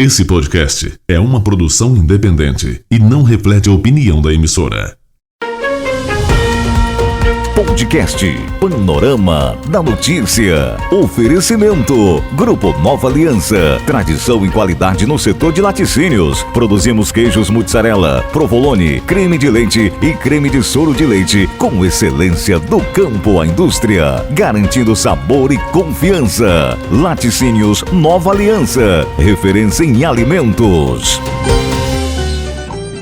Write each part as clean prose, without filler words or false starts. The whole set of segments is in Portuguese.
Esse podcast é uma produção independente e não reflete a opinião da emissora. Podcast Panorama da Notícia. Oferecimento Grupo Nova Aliança. Tradição e qualidade no setor de laticínios. Produzimos queijos mussarela, provolone, creme de leite e creme de soro de leite com excelência do campo à indústria, garantindo sabor e confiança. Laticínios Nova Aliança, referência em alimentos.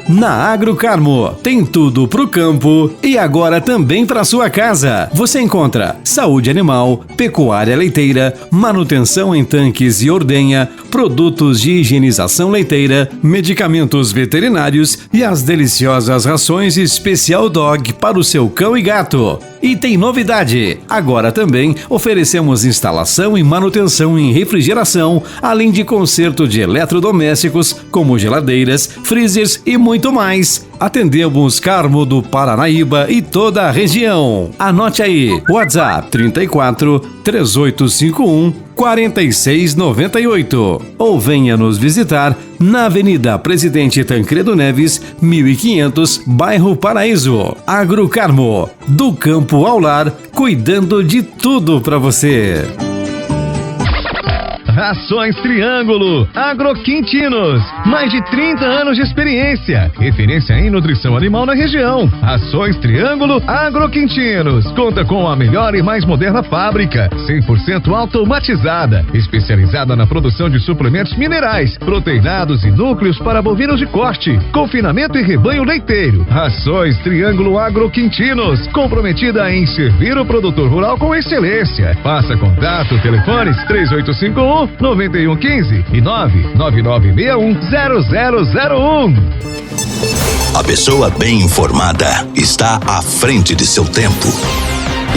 Na Agrocarmo, tem tudo pro campo e agora também para sua casa. Você encontra saúde animal, pecuária leiteira, manutenção em tanques e ordenha, produtos de higienização leiteira, medicamentos veterinários e as deliciosas rações Especial Dog para o seu cão e gato. E tem novidade! Agora também oferecemos instalação e manutenção em refrigeração, além de conserto de eletrodomésticos como geladeiras, freezers e muito mais. Atendemos Carmo do Paranaíba e toda a região. Anote aí, WhatsApp 34 3851 4698 ou venha nos visitar na Avenida Presidente Tancredo Neves, 1500, bairro Paraíso. Agrocarmo, do campo ao lar, cuidando de tudo para você. Rações Triângulo Agroquintinos, mais de 30 anos de experiência, referência em nutrição animal na região. Rações Triângulo Agroquintinos conta com a melhor e mais moderna fábrica, 100% automatizada, especializada na produção de suplementos minerais, proteinados e núcleos para bovinos de corte, confinamento e rebanho leiteiro. Rações Triângulo Agroquintinos, comprometida em servir o produtor rural com excelência. Faça contato, telefones 3851 9115 e 999610001. A pessoa bem informada está à frente de seu tempo.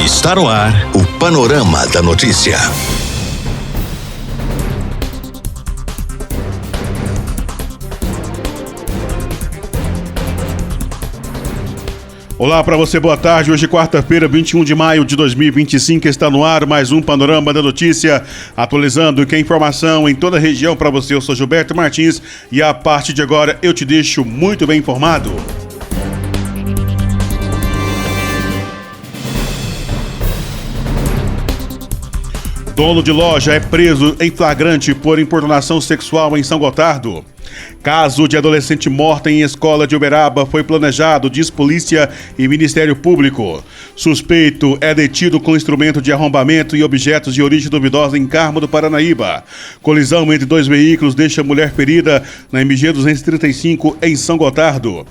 Está no ar o Panorama da Notícia. Olá para você, boa tarde. Hoje quarta-feira, 21 de maio de 2025, está no ar mais um Panorama da Notícia, atualizando que a informação em toda a região para você. Eu sou Gilberto Martins e a partir de agora eu te deixo muito bem informado. Dono de loja é preso em flagrante por importunação sexual em São Gotardo. Caso de adolescente morta em escola de Uberaba foi planejado, diz polícia e Ministério Público. Suspeito é detido com instrumento de arrombamento e objetos de origem duvidosa em Carmo do Paranaíba. Colisão entre dois veículos deixa mulher ferida na MG 235 em São Gotardo.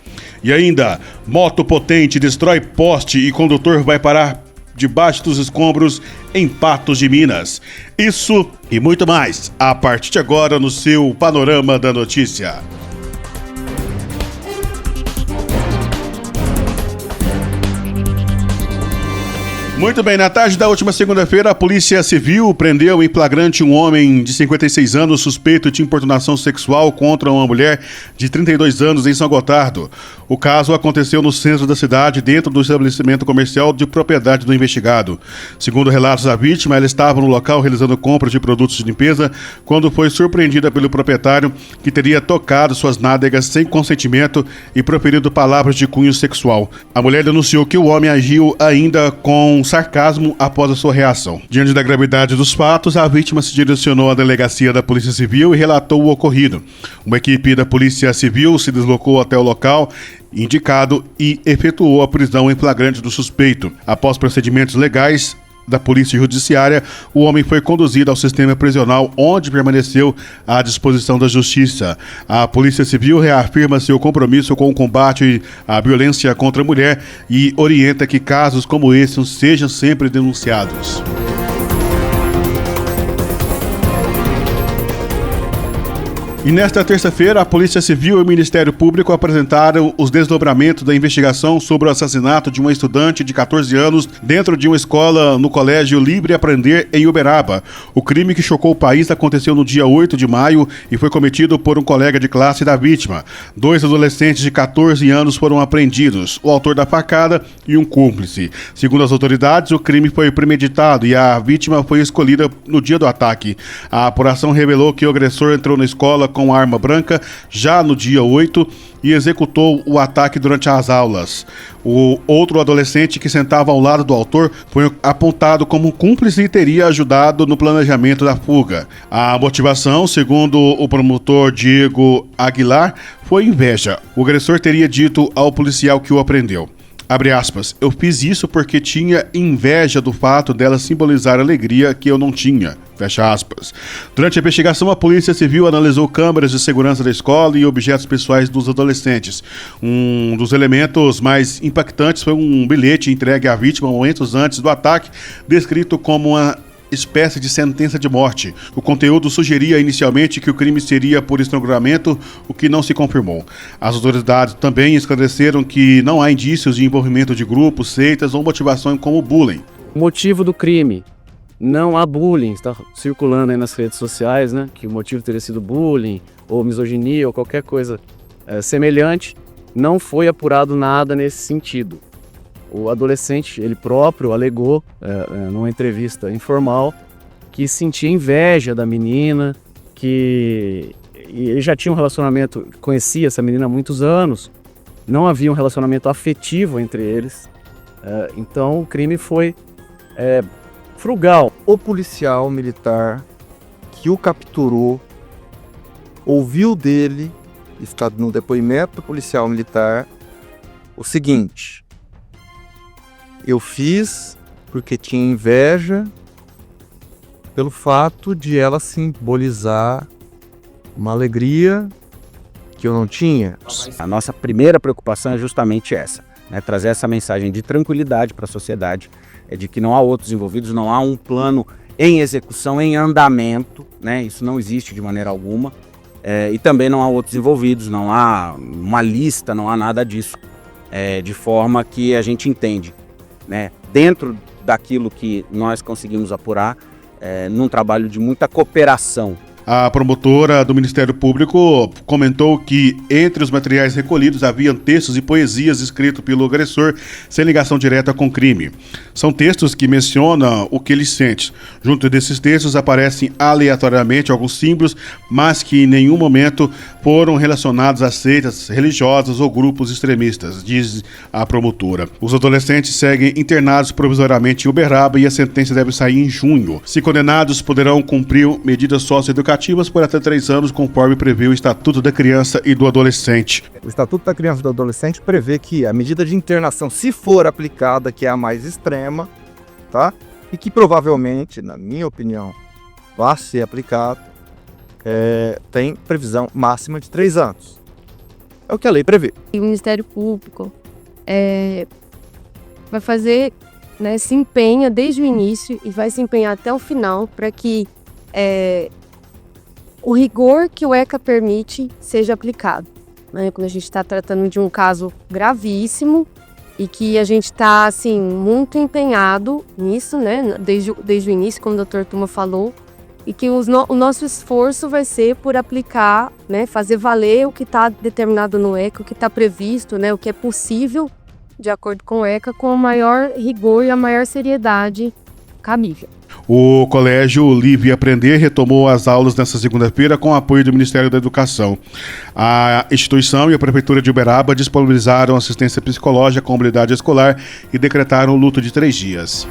E ainda, moto potente destrói poste e condutor vai parar debaixo dos escombros em Patos de Minas. Isso e muito mais a partir de agora no seu Panorama da Notícia. Muito bem, na tarde da última segunda-feira, a Polícia Civil prendeu em flagrante um homem de 56 anos suspeito de importunação sexual contra uma mulher de 32 anos em São Gotardo. O caso aconteceu no centro da cidade, dentro do estabelecimento comercial de propriedade do investigado. Segundo relatos da vítima, ela estava no local realizando compras de produtos de limpeza quando foi surpreendida pelo proprietário, que teria tocado suas nádegas sem consentimento e proferido palavras de cunho sexual. A mulher denunciou que o homem agiu ainda com sarcasmo após a sua reação. Diante da gravidade dos fatos, a vítima se direcionou à delegacia da Polícia Civil e relatou o ocorrido. Uma equipe da Polícia Civil se deslocou até o local indicado e efetuou a prisão em flagrante do suspeito. Após procedimentos legais da Polícia Judiciária, o homem foi conduzido ao sistema prisional, onde permaneceu à disposição da Justiça. A Polícia Civil reafirma seu compromisso com o combate à violência contra a mulher e orienta que casos como esse sejam sempre denunciados. E nesta terça-feira, a Polícia Civil e o Ministério Público apresentaram os desdobramentos da investigação sobre o assassinato de uma estudante de 14 anos dentro de uma escola no Colégio Livre Aprender em Uberaba. O crime que chocou o país aconteceu no dia 8 de maio e foi cometido por um colega de classe da vítima. 2 adolescentes de 14 anos foram apreendidos, o autor da facada e um cúmplice. Segundo as autoridades, o crime foi premeditado e a vítima foi escolhida no dia do ataque. A apuração revelou que o agressor entrou na escola com arma branca já no dia 8 e executou o ataque durante as aulas. O outro adolescente que sentava ao lado do autor foi apontado como cúmplice e teria ajudado no planejamento da fuga. A motivação, segundo o promotor Diego Aguilar, foi inveja. O agressor teria dito ao policial que o apreendeu: abre aspas, eu fiz isso porque tinha inveja do fato dela simbolizar alegria que eu não tinha. Fecha aspas. Durante a investigação, a Polícia Civil analisou câmeras de segurança da escola e objetos pessoais dos adolescentes. Um dos elementos mais impactantes foi um bilhete entregue à vítima momentos antes do ataque, descrito como uma espécie de sentença de morte. O conteúdo sugeria inicialmente que o crime seria por estrangulamento, o que não se confirmou. As autoridades também esclareceram que não há indícios de envolvimento de grupos, seitas ou motivação como bullying. O motivo do crime: não há bullying. Está circulando aí nas redes sociais, né, que o motivo teria sido bullying ou misoginia ou qualquer coisa semelhante. Não foi apurado nada nesse sentido. O adolescente, ele próprio, alegou, numa entrevista informal, que sentia inveja da menina, que ele já tinha um relacionamento, conhecia essa menina há muitos anos, não havia um relacionamento afetivo entre eles, então o crime foi frugal. O policial militar que o capturou ouviu dele, está no depoimento do policial militar, o seguinte: eu fiz porque tinha inveja pelo fato de ela simbolizar uma alegria que eu não tinha. A nossa primeira preocupação é justamente essa, né? Trazer essa mensagem de tranquilidade para a sociedade, de que não há outros envolvidos, não há um plano em execução, em andamento, né? Isso não existe de maneira alguma, e também não há outros envolvidos, não há uma lista, não há nada disso, de forma que a gente entende, né, dentro daquilo que nós conseguimos apurar, num trabalho de muita cooperação. A promotora do Ministério Público comentou que entre os materiais recolhidos haviam textos e poesias escritos pelo agressor sem ligação direta com o crime. São textos que mencionam o que ele sente. Junto desses textos aparecem aleatoriamente alguns símbolos, mas que em nenhum momento foram relacionados a seitas religiosas ou grupos extremistas, diz a promotora. Os adolescentes seguem internados provisoriamente em Uberaba e a sentença deve sair em junho. Se condenados, poderão cumprir medidas socioeducativas por até 3 anos, conforme prevê o Estatuto da Criança e do Adolescente. O Estatuto da Criança e do Adolescente prevê que a medida de internação, se for aplicada, que é a mais extrema, tá? E que provavelmente, na minha opinião, vai ser aplicado, tem previsão máxima de 3 anos. É o que a lei prevê. E o Ministério Público vai fazer, né, se empenha desde o início e vai se empenhar até o final para que o rigor que o ECA permite seja aplicado, né? Quando a gente está tratando de um caso gravíssimo e que a gente está, assim, muito empenhado nisso, né? Desde o início, como o Dr. Tuma falou, e que o nosso esforço vai ser por aplicar, né? Fazer valer o que está determinado no ECA, o que está previsto, né? O que é possível, de acordo com o ECA, com o maior rigor e a maior seriedade cabível. O Colégio Livre Aprender retomou as aulas nesta segunda-feira com o apoio do Ministério da Educação. A instituição e a Prefeitura de Uberaba disponibilizaram assistência psicológica à comunidade escolar e decretaram luto de 3 dias.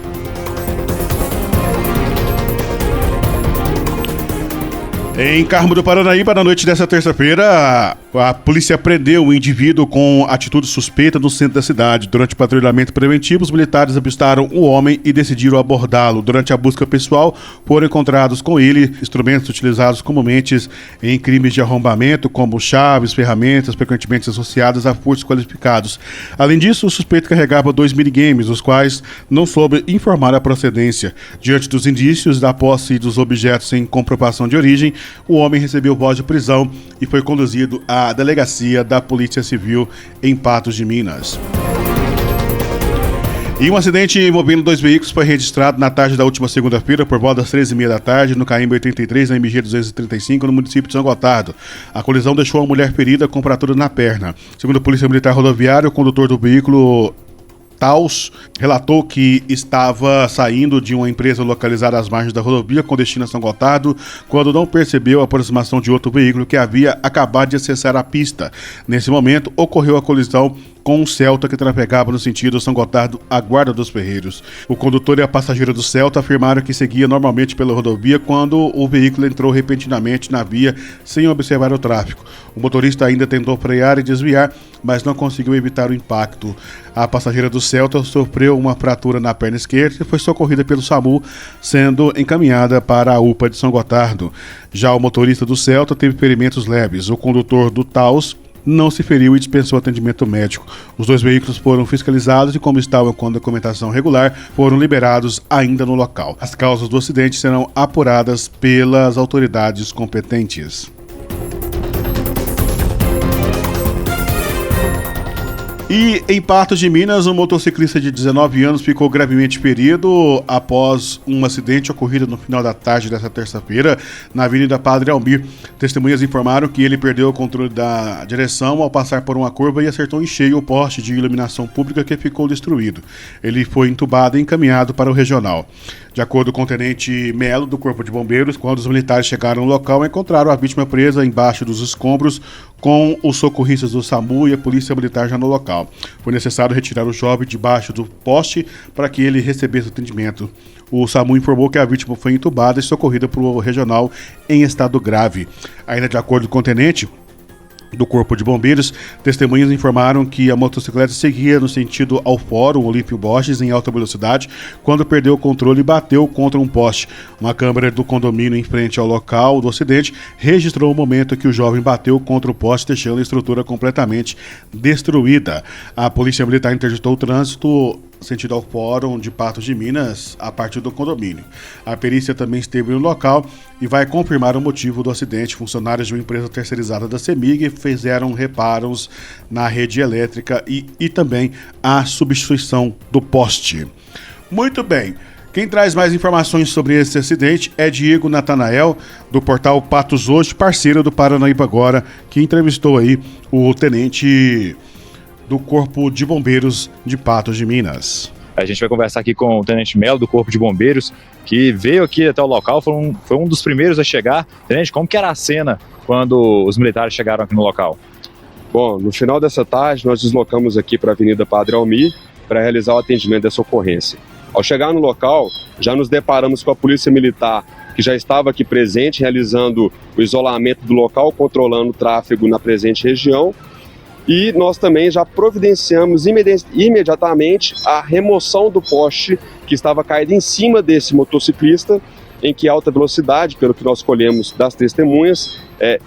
Em Carmo do Paranaíba, na noite desta terça-feira, a polícia prendeu um indivíduo com atitude suspeita no centro da cidade. Durante o patrulhamento preventivo, os militares avistaram o homem e decidiram abordá-lo. Durante a busca pessoal, foram encontrados com ele instrumentos utilizados comumente em crimes de arrombamento, como chaves, ferramentas frequentemente associadas a furtos qualificados. Além disso, o suspeito carregava 2 minigames, os quais não soube informar a procedência. Diante dos indícios da posse dos objetos sem comprovação de origem, o homem recebeu voz de prisão e foi conduzido à delegacia da Polícia Civil em Patos de Minas. E um acidente envolvendo 2 veículos foi registrado na tarde da última segunda-feira, por volta das 13h30 da tarde, no KM 83, na MG 235, no município de São Gotardo. A colisão deixou uma mulher ferida com fratura na perna. Segundo a Polícia Militar Rodoviária, o condutor do veículo Taos relatou que estava saindo de uma empresa localizada às margens da rodovia com destino a São Gotardo, quando não percebeu a aproximação de outro veículo que havia acabado de acessar a pista. Nesse momento, ocorreu a colisão com um Celta que trafegava no sentido São Gotardo à Guarda dos Ferreiros. O condutor e a passageira do Celta afirmaram que seguia normalmente pela rodovia quando o veículo entrou repentinamente na via sem observar o tráfego. O motorista ainda tentou frear e desviar, mas não conseguiu evitar o impacto. A passageira do Celta sofreu uma fratura na perna esquerda e foi socorrida pelo SAMU, sendo encaminhada para a UPA de São Gotardo. Já o motorista do Celta teve ferimentos leves. O condutor do Taos não se feriu e dispensou atendimento médico. Os dois veículos foram fiscalizados e, como estavam com documentação regular, foram liberados ainda no local. As causas do acidente serão apuradas pelas autoridades competentes. E em Patos de Minas, um motociclista de 19 anos ficou gravemente ferido após um acidente ocorrido no final da tarde desta terça-feira na Avenida Padre Almir. Testemunhas informaram que ele perdeu o controle da direção ao passar por uma curva e acertou em cheio o poste de iluminação pública que ficou destruído. Ele foi entubado e encaminhado para o regional. De acordo com o tenente Melo, do Corpo de Bombeiros, quando os militares chegaram no local, encontraram a vítima presa embaixo dos escombros com os socorristas do SAMU e a Polícia Militar já no local. Foi necessário retirar o jovem debaixo do poste para que ele recebesse atendimento. O SAMU informou que a vítima foi entubada e socorrida para o regional em estado grave. Ainda de acordo com o tenente do Corpo de Bombeiros, testemunhas informaram que a motocicleta seguia no sentido ao Fórum Olímpio Borges em alta velocidade quando perdeu o controle e bateu contra um poste. Uma câmera do condomínio em frente ao local do acidente registrou o momento que o jovem bateu contra o poste, deixando a estrutura completamente destruída. A Polícia Militar interditou o trânsito sentido ao Fórum de Patos de Minas a partir do condomínio. A perícia também esteve no local e vai confirmar o motivo do acidente. Funcionários de uma empresa terceirizada da CEMIG fizeram reparos na rede elétrica e também a substituição do poste. Muito bem. Quem traz mais informações sobre esse acidente é Diego Natanael, do portal Patos Hoje, parceiro do Paranaíba Agora, que entrevistou aí o tenente do Corpo de Bombeiros de Patos de Minas. A gente vai conversar aqui com o Tenente Melo, do Corpo de Bombeiros, que veio aqui até o local, foi um dos primeiros a chegar. Tenente, como que era a cena quando os militares chegaram aqui no local? Bom, no final dessa tarde, nós deslocamos aqui para a Avenida Padre Almir para realizar o atendimento dessa ocorrência. Ao chegar no local, já nos deparamos com a Polícia Militar, que já estava aqui presente, realizando o isolamento do local, controlando o tráfego na presente região. E nós também já providenciamos imediatamente a remoção do poste que estava caído em cima desse motociclista, em que alta velocidade, pelo que nós colhemos das testemunhas,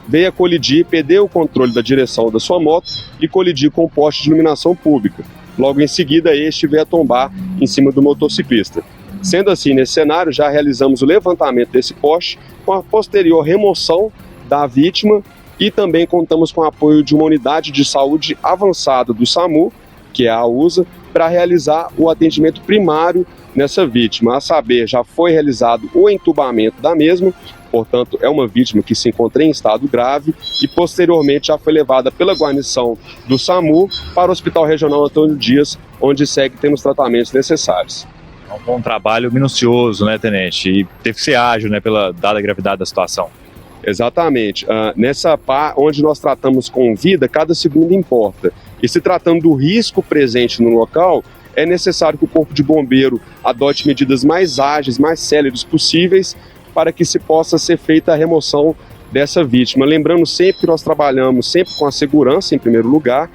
veio a colidir, perdeu o controle da direção da sua moto e colidir com o poste de iluminação pública. Logo em seguida, este veio a tombar em cima do motociclista. Sendo assim, nesse cenário, já realizamos o levantamento desse poste com a posterior remoção da vítima. E também contamos com o apoio de uma unidade de saúde avançada do SAMU, que é a USA, para realizar o atendimento primário nessa vítima. A saber, já foi realizado o entubamento da mesma, portanto, é uma vítima que se encontra em estado grave e posteriormente já foi levada pela guarnição do SAMU para o Hospital Regional Antônio Dias, onde segue tendo os tratamentos necessários. É um trabalho minucioso, né, Tenente? E teve que ser ágil, né, dada a gravidade da situação. Exatamente. Nessa parte onde nós tratamos com vida, cada segundo importa. E se tratando do risco presente no local, é necessário que o Corpo de Bombeiro adote medidas mais ágeis, mais céleres possíveis, para que se possa ser feita a remoção dessa vítima. Lembrando sempre que nós trabalhamos sempre com a segurança em primeiro lugar,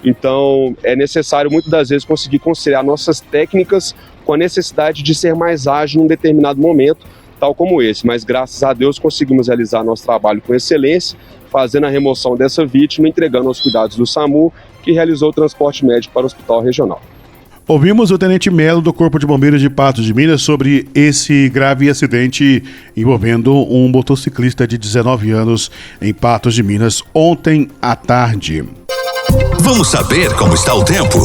então é necessário muitas das vezes conseguir conciliar nossas técnicas com a necessidade de ser mais ágil em um determinado momento, tal como esse, mas graças a Deus conseguimos realizar nosso trabalho com excelência, fazendo a remoção dessa vítima, entregando aos cuidados do SAMU, que realizou o transporte médico para o Hospital Regional. Ouvimos o Tenente Melo, do Corpo de Bombeiros de Patos de Minas, sobre esse grave acidente envolvendo um motociclista de 19 anos em Patos de Minas ontem à tarde. Vamos saber como está o tempo?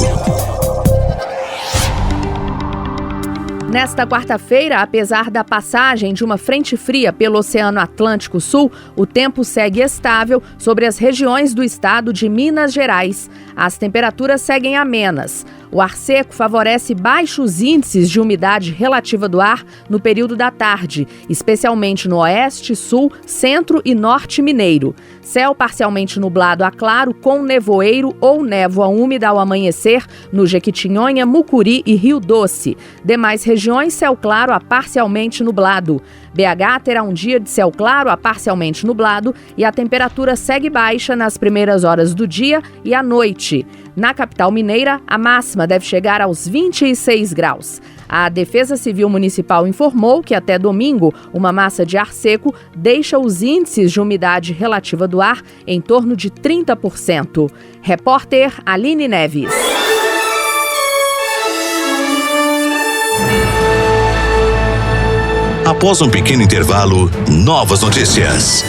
Nesta quarta-feira, apesar da passagem de uma frente fria pelo Oceano Atlântico Sul, o tempo segue estável sobre as regiões do estado de Minas Gerais. As temperaturas seguem amenas. O ar seco favorece baixos índices de umidade relativa do ar no período da tarde, especialmente no oeste, sul, centro e norte mineiro. Céu parcialmente nublado a claro com nevoeiro ou névoa úmida ao amanhecer no Jequitinhonha, Mucuri e Rio Doce. Demais regiões, céu claro a parcialmente nublado. BH terá um dia de céu claro a parcialmente nublado e a temperatura segue baixa nas primeiras horas do dia e à noite. Na capital mineira, a máxima deve chegar aos 26 graus. A Defesa Civil Municipal informou que até domingo, uma massa de ar seco deixa os índices de umidade relativa do ar em torno de 30%. Repórter Aline Neves. Após um pequeno intervalo, novas notícias.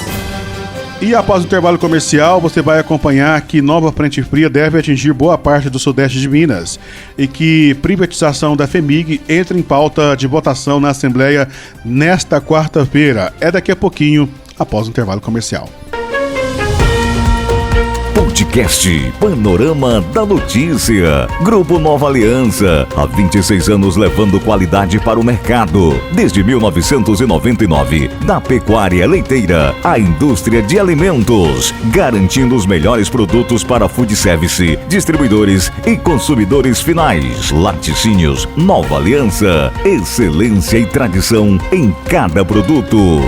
E após o intervalo comercial, você vai acompanhar que nova frente fria deve atingir boa parte do sudeste de Minas e que privatização da FEMIG entra em pauta de votação na Assembleia nesta quarta-feira. É daqui a pouquinho, após o intervalo comercial. Podcast Panorama da Notícia. Grupo Nova Aliança. Há 26 anos levando qualidade para o mercado. Desde 1999. Da pecuária leiteira à indústria de alimentos. Garantindo os melhores produtos para food service, distribuidores e consumidores finais. Laticínios Nova Aliança. Excelência e tradição em cada produto.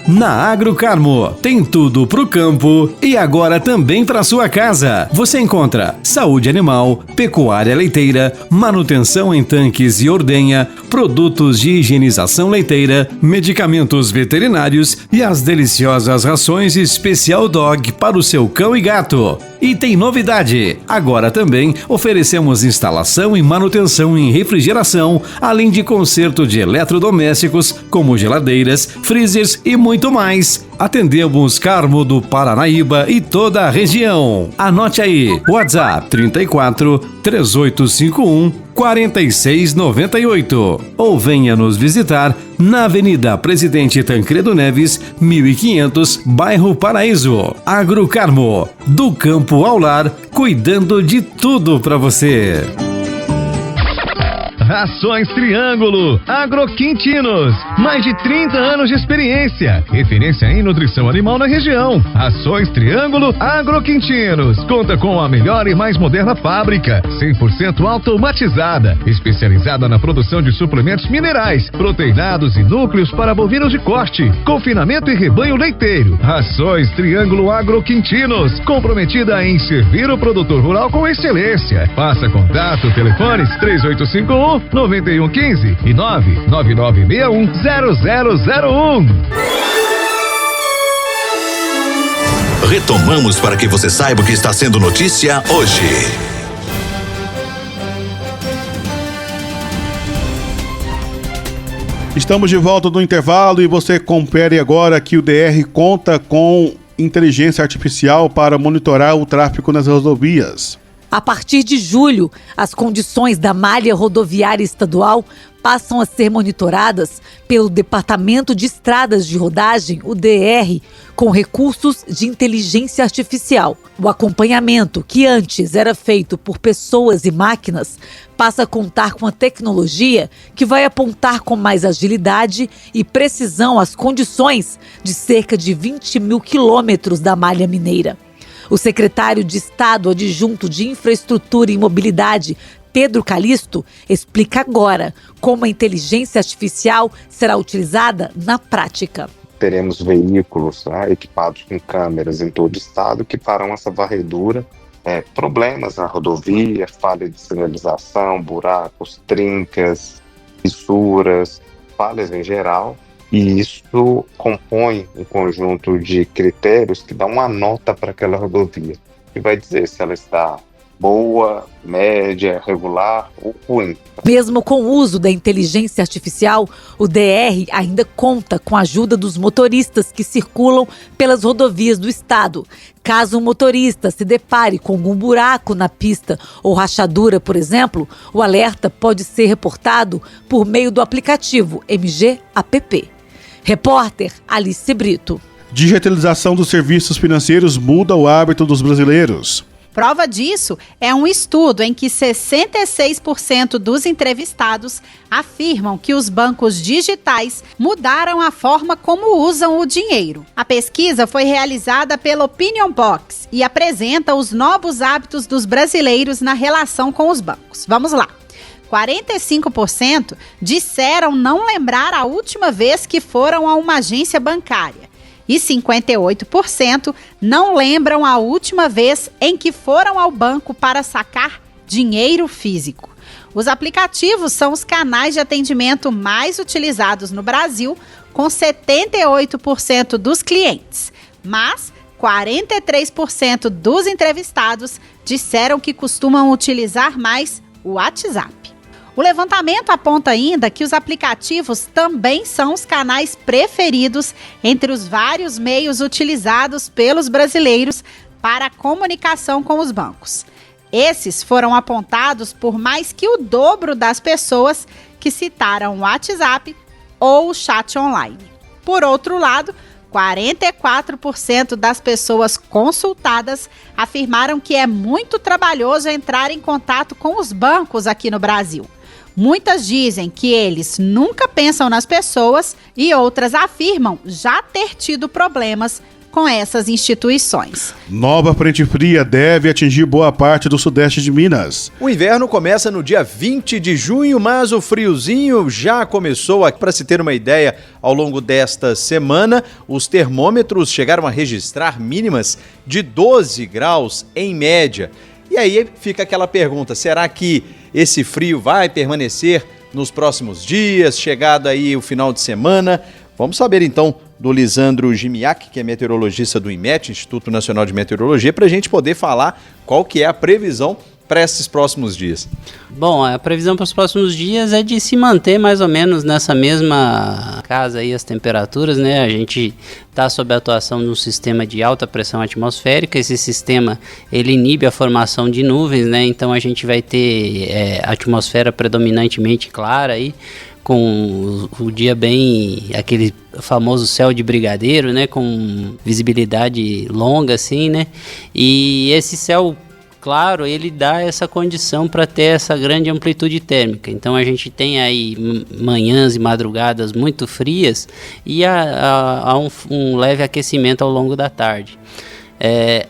Na Agrocarmo, tem tudo pro campo e agora também para sua casa. Você encontra saúde animal, pecuária leiteira, manutenção em tanques e ordenha, produtos de higienização leiteira, medicamentos veterinários e as deliciosas rações Especial Dog para o seu cão e gato. E tem novidade, agora também oferecemos instalação e manutenção em refrigeração, além de conserto de eletrodomésticos como geladeiras, freezers e muito mais. Atendemos Carmo do Paranaíba e toda a região. Anote aí, WhatsApp 34 3851 4698 ou venha nos visitar na Avenida Presidente Tancredo Neves, 1500, bairro Paraíso. Agrocarmo, do campo ao lar, cuidando de tudo para você. Rações Triângulo Agroquintinos, mais de 30 anos de experiência, referência em nutrição animal na região. Rações Triângulo Agroquintinos conta com a melhor e mais moderna fábrica, 100% automatizada, especializada na produção de suplementos minerais, proteinados e núcleos para bovinos de corte, confinamento e rebanho leiteiro. Rações Triângulo Agroquintinos, comprometida em servir o produtor rural com excelência. Faça contato, telefones 3851 9115 e 999610001. Retomamos para que você saiba o que está sendo notícia hoje. Estamos de volta do intervalo e você confere agora que o DR conta com inteligência artificial para monitorar o tráfego nas rodovias. A partir de julho, as condições da malha rodoviária estadual passam a ser monitoradas pelo Departamento de Estradas de Rodagem, o DR, com recursos de inteligência artificial. O acompanhamento, que antes era feito por pessoas e máquinas, passa a contar com a tecnologia que vai apontar com mais agilidade e precisão as condições de cerca de 20 mil quilômetros da malha mineira. O secretário de Estado adjunto de Infraestrutura e Mobilidade, Pedro Calixto, explica agora como a inteligência artificial será utilizada na prática. Teremos veículos equipados com câmeras em todo o estado que farão essa varredura. Problemas na rodovia, falha de sinalização, buracos, trincas, fissuras, falhas em geral. E isso compõe um conjunto de critérios que dá uma nota para aquela rodovia, que vai dizer se ela está boa, média, regular ou ruim. Mesmo com o uso da inteligência artificial, o DR ainda conta com a ajuda dos motoristas que circulam pelas rodovias do estado. Caso um motorista se depare com algum buraco na pista ou rachadura, por exemplo, o alerta pode ser reportado por meio do aplicativo MG App. Repórter Alice Brito. Digitalização dos serviços financeiros muda o hábito dos brasileiros. Prova disso é um estudo em que 66% dos entrevistados afirmam que os bancos digitais mudaram a forma como usam o dinheiro. A pesquisa foi realizada pela Opinion Box e apresenta os novos hábitos dos brasileiros na relação com os bancos. Vamos lá. 45% disseram não lembrar a última vez que foram a uma agência bancária. E 58% não lembram a última vez em que foram ao banco para sacar dinheiro físico. Os aplicativos são os canais de atendimento mais utilizados no Brasil, com 78% dos clientes. Mas 43% dos entrevistados disseram que costumam utilizar mais o WhatsApp. O levantamento aponta ainda que os aplicativos também são os canais preferidos entre os vários meios utilizados pelos brasileiros para a comunicação com os bancos. Esses foram apontados por mais que o dobro das pessoas que citaram o WhatsApp ou o chat online. Por outro lado, 44% das pessoas consultadas afirmaram que é muito trabalhoso entrar em contato com os bancos aqui no Brasil. Muitas dizem que eles nunca pensam nas pessoas e outras afirmam já ter tido problemas com essas instituições. Nova frente fria deve atingir boa parte do sudeste de Minas. O inverno começa no dia 20 de junho, mas o friozinho já começou. Para se ter uma ideia, ao longo desta semana, os termômetros chegaram a registrar mínimas de 12 graus em média. E aí fica aquela pergunta, será que esse frio vai permanecer nos próximos dias, chegado aí o final de semana? Vamos saber então do Lisandro Gimiak, que é meteorologista do IMET, Instituto Nacional de Meteorologia, para a gente poder falar qual que é a previsão para esses próximos dias. Bom, a previsão para os próximos dias é de se manter mais ou menos nessa mesma casa aí as temperaturas, né? A gente está sob a atuação de um sistema de alta pressão atmosférica. Esse sistema, ele inibe a formação de nuvens, né? Então a gente vai ter a atmosfera predominantemente clara aí, com o dia bem, aquele famoso céu de brigadeiro, né? Com visibilidade longa assim, né? E esse céu claro, ele dá essa condição para ter essa grande amplitude térmica. Então a gente tem aí manhãs e madrugadas muito frias e há um leve aquecimento ao longo da tarde.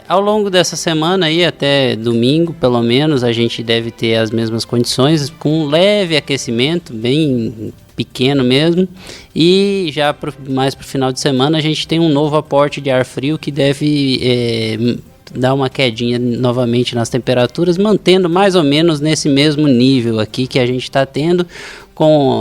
Ao longo dessa semana aí, até domingo pelo menos, a gente deve ter as mesmas condições, com um leve aquecimento, bem pequeno mesmo, e já mais para o final de semana a gente tem um novo aporte de ar frio que deve dar uma quedinha novamente nas temperaturas, mantendo mais ou menos nesse mesmo nível aqui que a gente está tendo, com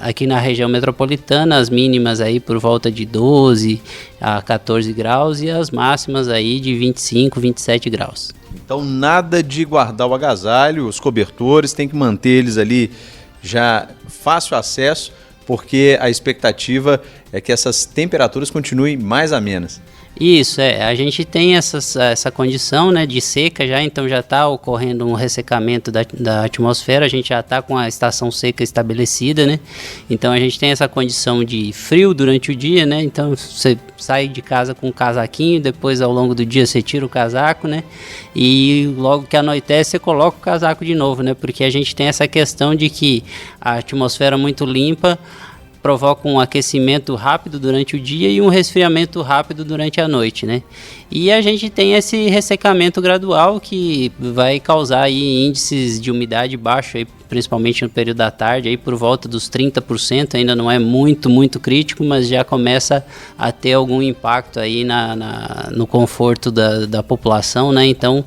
aqui na região metropolitana, as mínimas aí por volta de 12 a 14 graus e as máximas aí de 25, 27 graus. Então nada de guardar o agasalho, os cobertores, tem que manter eles ali já fácil acesso, porque a expectativa é que essas temperaturas continuem mais amenas. Isso, a gente tem essa condição, né, de seca já, então já está ocorrendo um ressecamento da atmosfera, a gente já está com a estação seca estabelecida, né, então a gente tem essa condição de frio durante o dia, né, então você sai de casa com um casaquinho, depois ao longo do dia você tira o casaco, né, e logo que anoitece você coloca o casaco de novo, né, porque a gente tem essa questão de que a atmosfera muito limpa provoca um aquecimento rápido durante o dia e um resfriamento rápido durante a noite, né? E a gente tem esse ressecamento gradual que vai causar aí índices de umidade baixo, aí, principalmente no período da tarde, aí por volta dos 30%, ainda não é muito crítico, mas já começa a ter algum impacto aí no conforto da população, né? Então,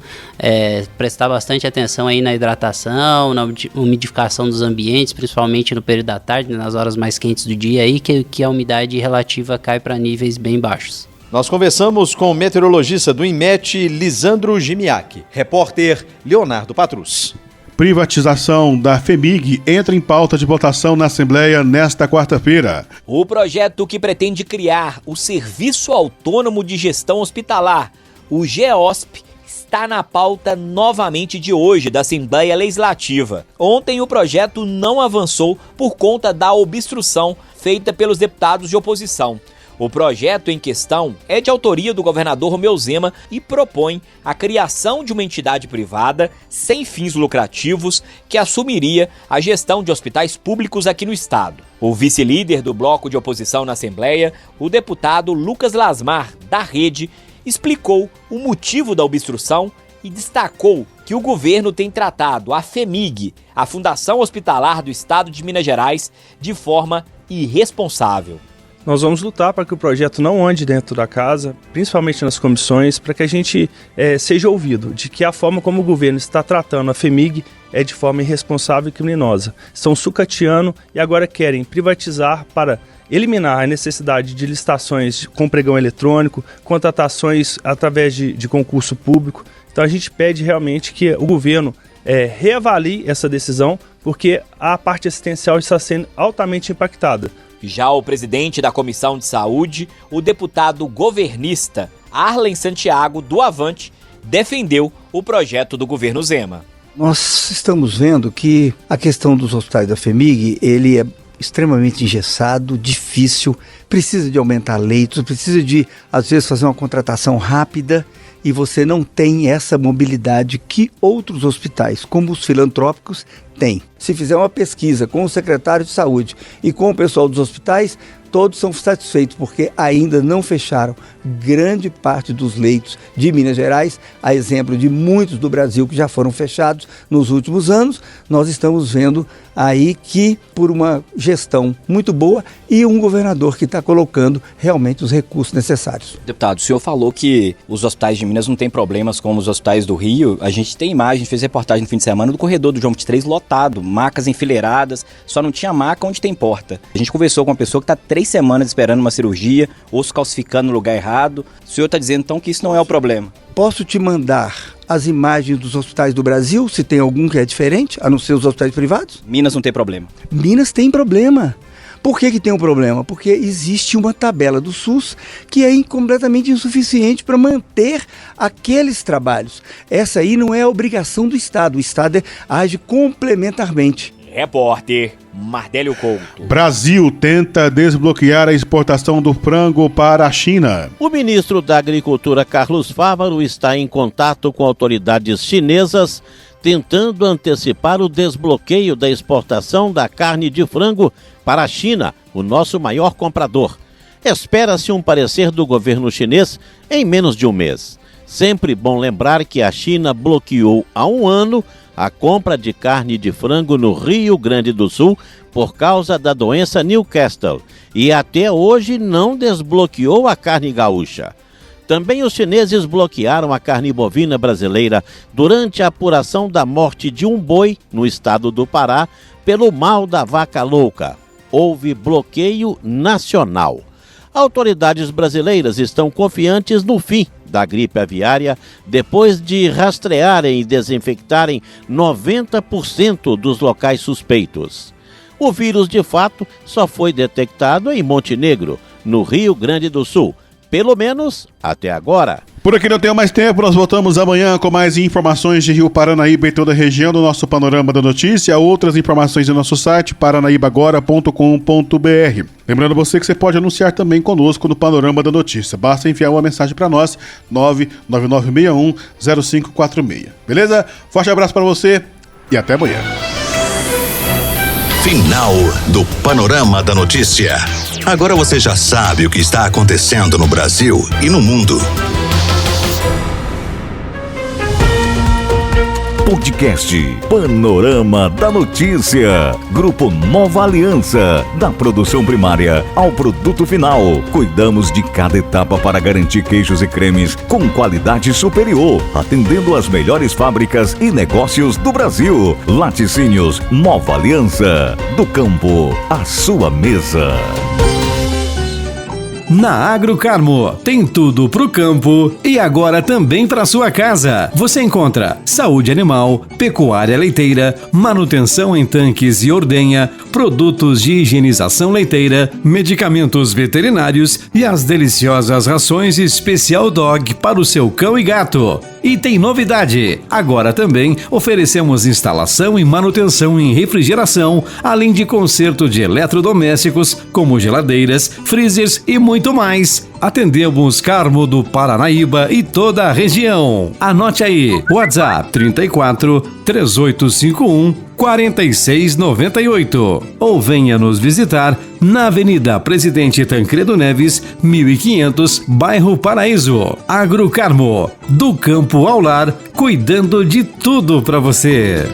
prestar bastante atenção aí na hidratação, na umidificação dos ambientes, principalmente no período da tarde, nas horas mais quentes do dia aí, que a umidade relativa cai para níveis bem baixos. Nós conversamos com o meteorologista do IMET, Lisandro Gimiak. Repórter Leonardo Patrus. Privatização da FEMIG entra em pauta de votação na Assembleia nesta quarta-feira. O projeto que pretende criar o Serviço Autônomo de Gestão Hospitalar, o GEOSP, está na pauta novamente de hoje da Assembleia Legislativa. Ontem o projeto não avançou por conta da obstrução feita pelos deputados de oposição. O projeto em questão é de autoria do governador Romeu Zema e propõe a criação de uma entidade privada sem fins lucrativos que assumiria a gestão de hospitais públicos aqui no estado. O vice-líder do bloco de oposição na Assembleia, o deputado Lucas Lasmar, da Rede, explicou o motivo da obstrução e destacou que o governo tem tratado a FHEMIG, a Fundação Hospitalar do Estado de Minas Gerais, de forma irresponsável. Nós vamos lutar para que o projeto não ande dentro da casa, principalmente nas comissões, para que a gente seja ouvido de que a forma como o governo está tratando a FHEMIG é de forma irresponsável e criminosa. Estão sucateando e agora querem privatizar para eliminar a necessidade de licitações com pregão eletrônico, contratações através de concurso público. Então a gente pede realmente que o governo reavalie essa decisão, porque a parte assistencial está sendo altamente impactada. Já o presidente da Comissão de Saúde, o deputado governista Arlen Santiago, do Avante, defendeu o projeto do governo Zema. Nós estamos vendo que a questão dos hospitais da FHEMIG, ele é extremamente engessado, difícil, precisa de aumentar leitos, precisa de, às vezes, fazer uma contratação rápida e você não tem essa mobilidade que outros hospitais, como os filantrópicos, têm. Se fizer uma pesquisa com o secretário de saúde e com o pessoal dos hospitais, todos são satisfeitos porque ainda não fecharam grande parte dos leitos de Minas Gerais, a exemplo de muitos do Brasil que já foram fechados nos últimos anos. Nós estamos vendo aí que por uma gestão muito boa e um governador que está colocando realmente os recursos necessários. Deputado, o senhor falou que os hospitais de Minas não têm problemas como os hospitais do Rio. A gente tem imagem, fez reportagem no fim de semana do corredor do João 23 lotado, macas enfileiradas, só não tinha maca onde tem porta. A gente conversou com uma pessoa que está 3 semanas esperando uma cirurgia, osso calcificando no lugar errado. O senhor está dizendo então que isso não é o problema? Posso te mandar as imagens dos hospitais do Brasil, se tem algum que é diferente, a não ser os hospitais privados? Minas não tem problema. Minas tem problema. Por que tem um problema? Porque existe uma tabela do SUS que é completamente insuficiente para manter aqueles trabalhos. Essa aí não é a obrigação do Estado. O Estado age complementarmente. Repórter Mardélio Couto. Brasil tenta desbloquear a exportação do frango para a China. O ministro da Agricultura, Carlos Fávaro, está em contato com autoridades chinesas, tentando antecipar o desbloqueio da exportação da carne de frango para a China, o nosso maior comprador. Espera-se um parecer do governo chinês em menos de um mês. Sempre bom lembrar que a China bloqueou há um ano a compra de carne de frango no Rio Grande do Sul por causa da doença Newcastle e até hoje não desbloqueou a carne gaúcha. Também os chineses bloquearam a carne bovina brasileira durante a apuração da morte de um boi no estado do Pará pelo mal da vaca louca. Houve bloqueio nacional. Autoridades brasileiras estão confiantes no fim da gripe aviária depois de rastrearem e desinfectarem 90% dos locais suspeitos. O vírus, de fato, só foi detectado em Montenegro, no Rio Grande do Sul, pelo menos até agora. Por aqui não tenho mais tempo, nós voltamos amanhã com mais informações de Rio Paranaíba e toda a região do nosso Panorama da Notícia. Outras informações no nosso site, paranaíbaagora.com.br. Lembrando você que você pode anunciar também conosco no Panorama da Notícia. Basta enviar uma mensagem para nós, 99961-0546. Beleza? Forte abraço para você e até amanhã. Final do Panorama da Notícia. Agora você já sabe o que está acontecendo no Brasil e no mundo. Podcast Panorama da Notícia. Grupo Nova Aliança. Da produção primária ao produto final. Cuidamos de cada etapa para garantir queijos e cremes com qualidade superior, atendendo as melhores fábricas e negócios do Brasil. Laticínios Nova Aliança. Do campo à sua mesa. Na Agrocarmo, tem tudo pro campo e agora também para sua casa. Você encontra saúde animal, pecuária leiteira, manutenção em tanques e ordenha, produtos de higienização leiteira, medicamentos veterinários e as deliciosas rações Especial Dog para o seu cão e gato. E tem novidade! Agora também oferecemos instalação e manutenção em refrigeração, além de conserto de eletrodomésticos, como geladeiras, freezers e muito mais. Atendemos Carmo do Paranaíba e toda a região. Anote aí, WhatsApp 34 3851 4698 ou venha nos visitar na Avenida Presidente Tancredo Neves, 1500, bairro Paraíso. Agrocarmo, do campo ao lar, cuidando de tudo para você.